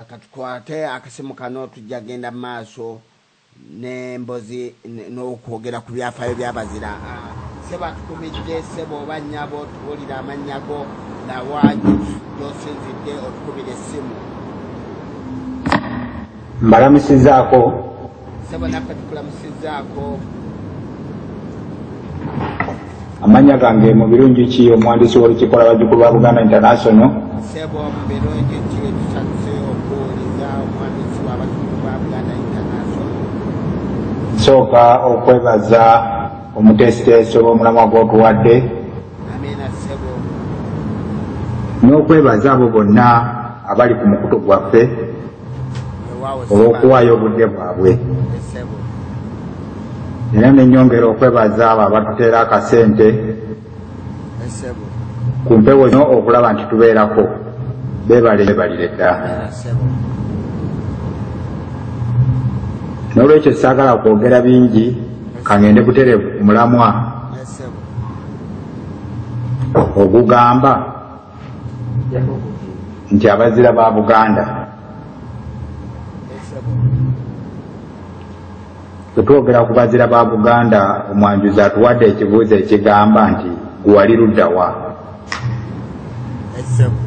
akatukwate akasimu kano tujja genda maaso n'embozi n'okwogera ku byafaayo by'abazira seba tukumidde sebo oba nnyabo tuwulira amannya go nga waaki gy'osinzidde otukubira essimu mbalamusizaako sebo naffe tukulamusizaako amannya gange mu birungi ki omuwandiisi w'olukiiko lw'abajulizi ba Buganda International sebo mu birungi ki tutandise okuwuliza omuwandiisi w'abajulizi ba Buganda International nsooka okwebaza omuteesiteesi olw'omulamwa gw'otuwadde amina sebo n'okwebaza abo bonna abali ku mukutu gwaffe olw'okuwaayo obudde bwabwe sebo era n'ennyongera okwebaza abo abatuteera akasente sebo ku mpewo zino okulaba nti tubeerako beebalire dda sebo n'olwekyo saagala kwogera bingi kangende buterevu ku mulamwa sebo ogugamba nti abazira ba Buganda sebo bwe twogera ku bazira ba Buganda omwanjuzi atuwadde ekibuuzo ekigamba nti gwali ludda wa sebo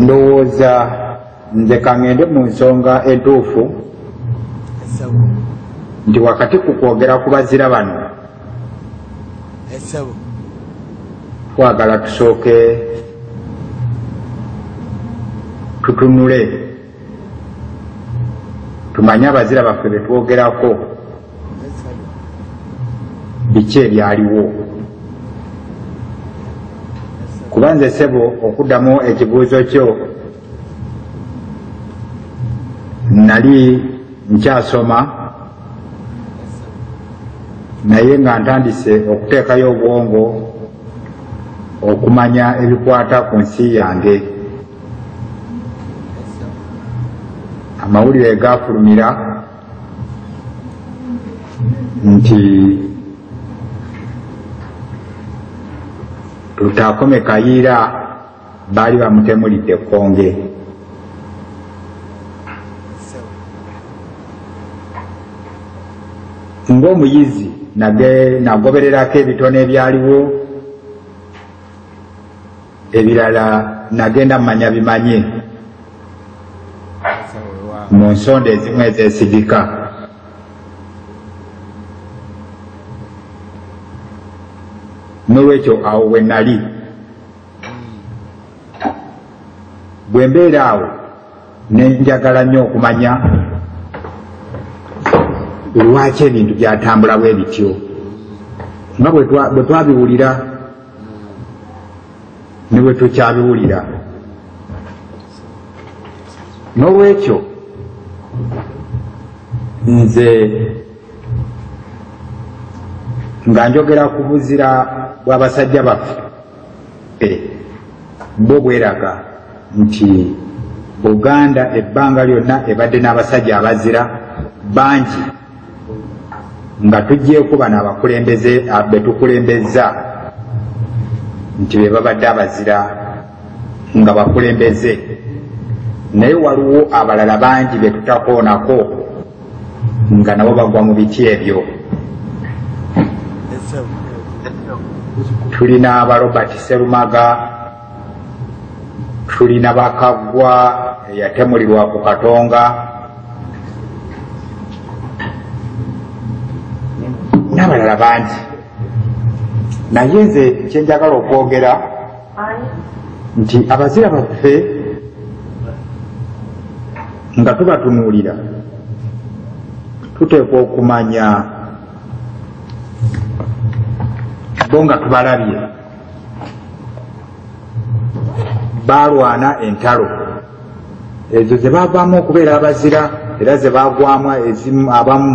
ndowooza nze kangende mu nsonga entuufu sebo nti wakati ku kwogera ku bazira bano sebo twagala tusooke tutunule tumanye abazira baffe be twogerako biki ebyaliwo kuba nze ssebo okuddamu ekibuuzo kyo nali nkyasoma naye nga ntandise okuteekayo obwongo okumanya ebikwata ku nsi yange amawulire gafulumira nti Tutakome Kayiira baali bamutemulidde Konge ng'omuyizi nagobererako ebitone ebyaliwo ebirala nagenda mmanya bimanye mu nsonda ezimu ezeesigika n'olwekyo awo we nali bwe mbeera awo ne njagala nnyo okumanya lwaki ebintu byatambula bwe bityo nga bwe twabiwulira ne bwe tukyabiwulira n'olwekyo nze nga njogera ku buzira bw'abasajja baffe bo bweraga nti Buganda ebbanga lyonna ebadde n'abasajja abazira bangi nga tugyeko bano abakulembeze be tukulembeza nti be babadde abazira nga bakulembeze naye waliwo abalala bangi be tutakoonako nga nabo bagwa mu biti ebyo tulina aba Robert Serumaga tulina Bakaggwa eyatemulirwa ku Katonga n'abalala bangi naye nze kyenjagala okwogera nti abazira baffe nga tubatunuulira tuteekwa okumanya bo nga tubalabye baalwana entalo ezo ze baavaamu okubeera abazira era ze baagwamu ezimu abamu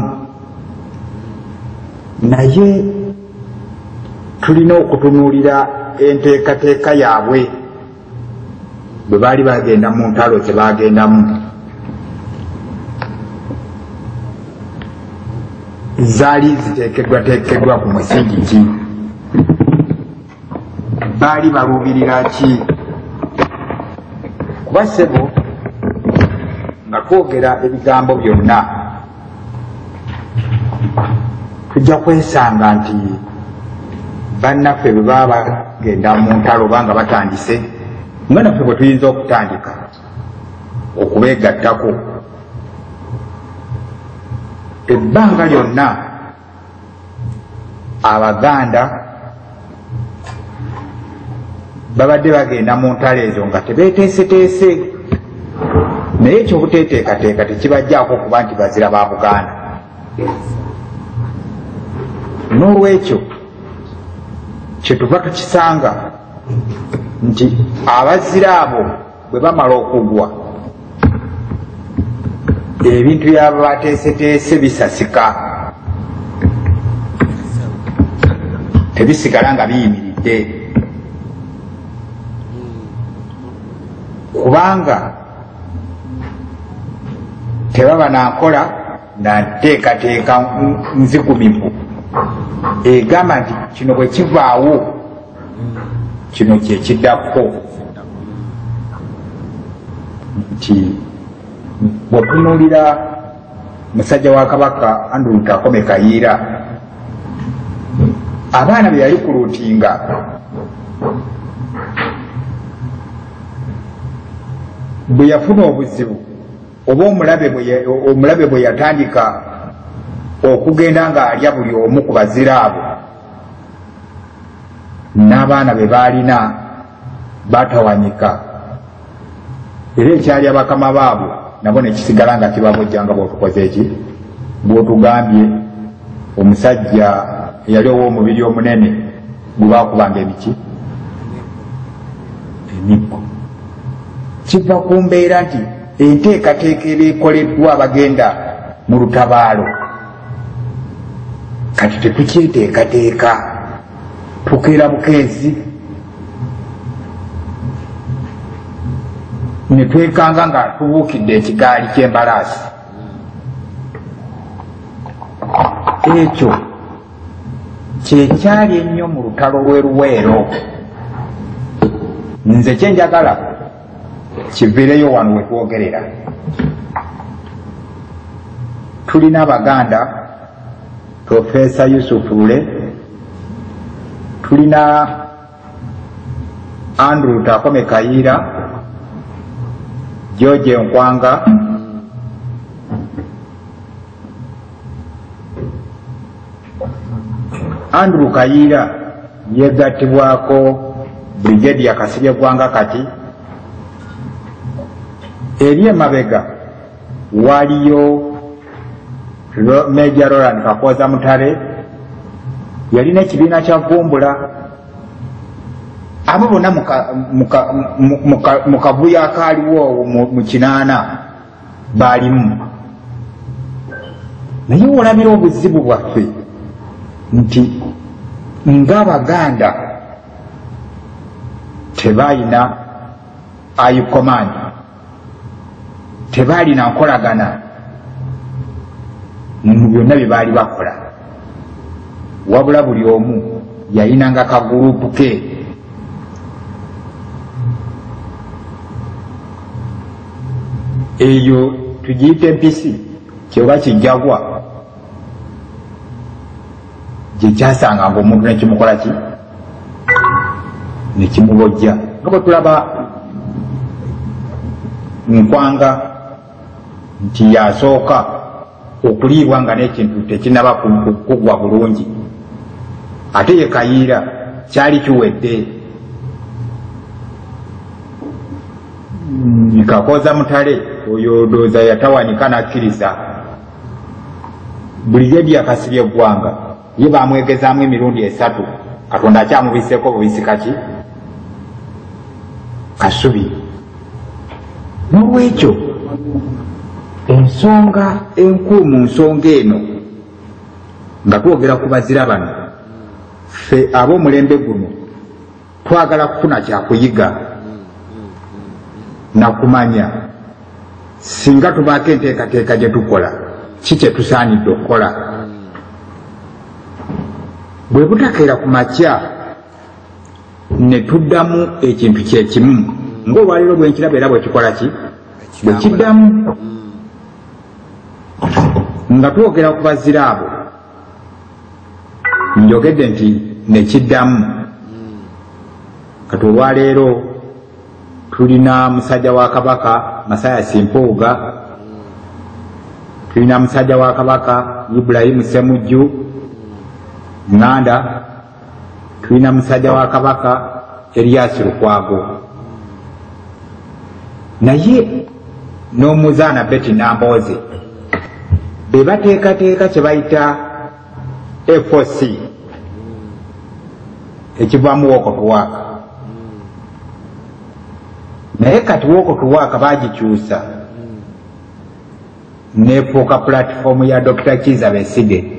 naye tulina okutunuulira enteekateeka yaabwe bwe baali bagenda mu ntalo ze baagendamu zaali ziteekeddwateekeddwa ku musingi ki baali baluubirira ki? Kuba ssebo nga twogera ebigambo byonna tujja kwesanga nti bannaffe bwe baba bagenda mu ntalo banga batandise nga naffe bwe tuyinza okutandika okubeegattako ebbanga lyonna Abaganda babadde bagenda mu ntalo ezo nga tebeeteeseteese, naye ekyobuteeteekateeka tekibajjaako okuba nti bazira ba Buganda. N'olwekyo kyetuva tukisanga nti abazira abo bwe bamala okugwa ebintu byaba bateeseteese bisasika, tebisigala nga biyimiridde, kubanga tebaba nankola na nteekateeka nzigumivu egamba nti kino bwe kivaawo kino kyekiddako. Nti bw'otunuulira musajja wa Kabaka Andrew Takome Kayiira, abaana bye yali kuluutinga bwe yafuna obuzibu oba omulabe bwe yatandika okugenda ng'alya buli omu ku bazira abo, n'abaana be baalina batawanyika, era ekyalya bakama baabwe nabo ne kisigala nga kibabojja nga bw'otukoze eki bw'otugambye omusajja eyali ow'omubiri omunene gwe baakubanga emiki emiggo. Kiva ku mbeera nti enteekateeka eba ekoleddwa abagenda mu lutabaalo kati tetukyeteekateeka, tukeera bukeezi ne twekanga nga tubuukidde ekigaali ky'embalaasi. Ekyo kyekyali ennyo mu lutalo lw'e Luweero. Nze kyenjagala kiviireyo wano we twogerera. Tulina Abaganda, Profesa Yusuf Lule, tulina Andrew Takome Kayiira, George Nkwanga, Andrew Kayiira yegattibwako Brigadier Kasirye Gwanga kati eri emabega waliyo Major Roland Kakoza Mutare yalina ekibiina kya Vumbula. Abo bonna mu kavuyo akaaliwo mu kinaana baalimu, naye olabira obuzibu bwaffe nti ng'Abaganda tebalina high command, tebalina nkolagana mu byonna bye baali bakola, wabula buli omu yalinanga kagurupu ke. Eyo tugiyita empisi kyeba kijjagwa gye kyasanga ng'omuntu nekimukola ki nekimubojja. nga bwe tulaba Nkwanga nti yasooka okuliibwa nga n'ekintu tekinaba kugwa bulungi, ate ye Kayiira kyali kiwedde. Kakoza Mutale oyo ndowooza yatawanika nakkiriza. Brigadier Kasirye Gwanga ye bamwegezaamu emirundi 3, Katonda akyamubiseeko bubisi kaki kasubi. N'olwekyo ensonga enkulu mu nsonga eno nga twogera ku bazira bano, ffe ab'omulembe guno twagala kufuna kyakuyiga na kumanya singa tubaako enteekateeka gye tukola ki kye tusaanidde okukola. Bwe butakeera ku makya ne tuddamu ekintu kyekimu ng'olwaliro bwenkiraba era bwekikola ki bwekiddamu nga twogera ku bazira abo njogedde nti nekiddamu kati olwaleero tulina musajja wa kabaka Masaya Simpouga, tulina musajja wa kabaka Ibrahim Semujju Nganda, tulina musajja wa kabaka Elias Lukwago, naye n'omuzaana Betty Nambooze be bateekateeka kye bayita FOC ekivaamu walk to work, naye kati walk to work bagikyusa nefuuka platform ya Dr. Kizza Besigye